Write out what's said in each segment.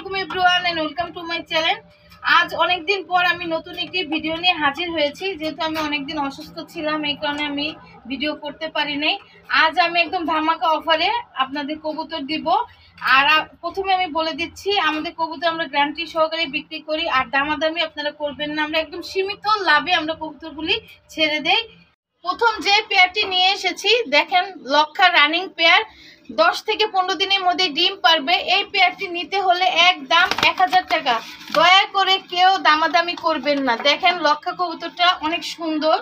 আসসালামু আলাইকুম everyone and welcome to my channel. আজ অনেক দিন পর আমি নতুন একটি ভিডিও নিয়ে হাজির হয়েছি। যেহেতু আমি অনেক দিন অসুস্থ ছিলাম, এই কারণে আমি ভিডিও করতে পারি নাই। আজ আমি একদম ধামাকা অফারে আপনাদের কবুতর দিব। আর প্রথমে আমি বলে দিচ্ছি, আমাদের কবুতর আমরা গ্যারান্টি সহকারে বিক্রি করি, আর দামাদামি আপনারা করবেন না। আমরা একদম সীমিত লাভে আমরা কবুতরগুলি ছেড়ে দেই। প্রথম যে পেয়ারটি নিয়ে এসেছি দেখেন, লক্ষা রানিং পেয়ার, 10 থেকে 15 দিনের মধ্যে ডিম পারবে। এই পেয়ারটি নিতে হলে একদম 1000 টাকা। দয়া করে কেউ দামাদামি করবেন না। দেখেন লক্ষা কবুতরটা অনেক সুন্দর।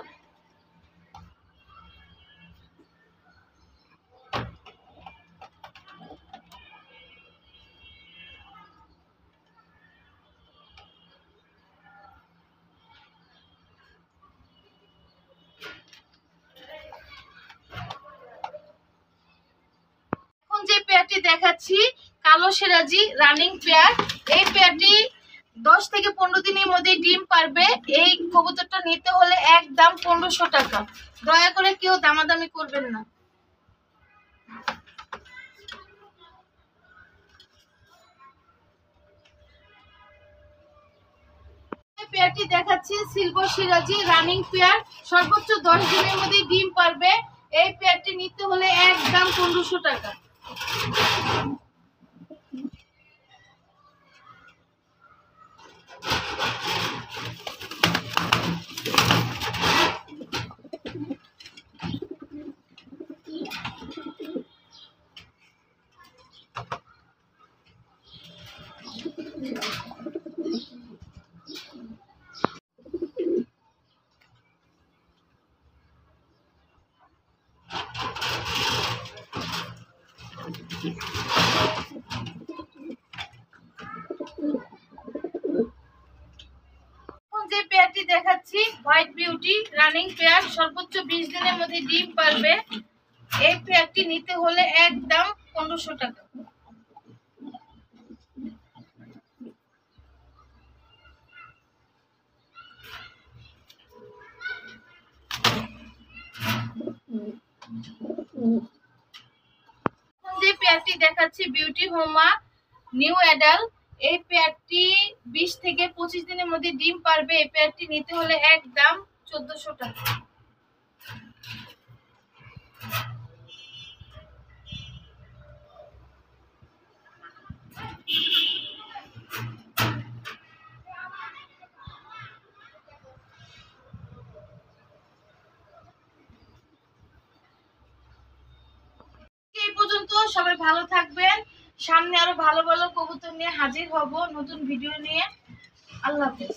যে পেয়ারটি দেখাচ্ছি কালো সিরাজি রানিং পেয়ার, এই পেয়ারটি 10 থেকে 15 দিনের মধ্যে ডিম পারবে। এই কবুতরটা নিতে হলে একদম 1500 টাকা। দয়া করে কেউ দামাদামি করবেন না। পেয়ারটি দেখাচ্ছি সিলভার সিরাজি রানিং পেয়ার, সর্বোচ্চ 10 দিনের মধ্যে ডিম পারবে। এই পেয়ারটি নিতে হলে একদম 1500 টাকা। যে পেয়ারটি দেখাচ্ছি হোয়াইট বিউটি রানিং পেয়ার, সর্বোচ্চ 20 দিনের মধ্যে ডিম পারবে। এই পেয়ারটি নিতে হলে একদম 1500 টাকা। যে পেয়ারটি দেখাচ্ছি বিউটি হোমা নিউ অ্যাডাল, এই পেয়ারটি 20 থেকে 25 দিনের মধ্যে ডিম পারবে। এই পেয়ারটি নিতে হলে একদম 1400 টাকা। এই পর্যন্ত, সবাই ভালো থাকবেন। সামনে আরো ভালো ভালো কবুতর নিয়ে হাজির হব নতুন ভিডিও নিয়ে। আল্লাহ হাফেজ।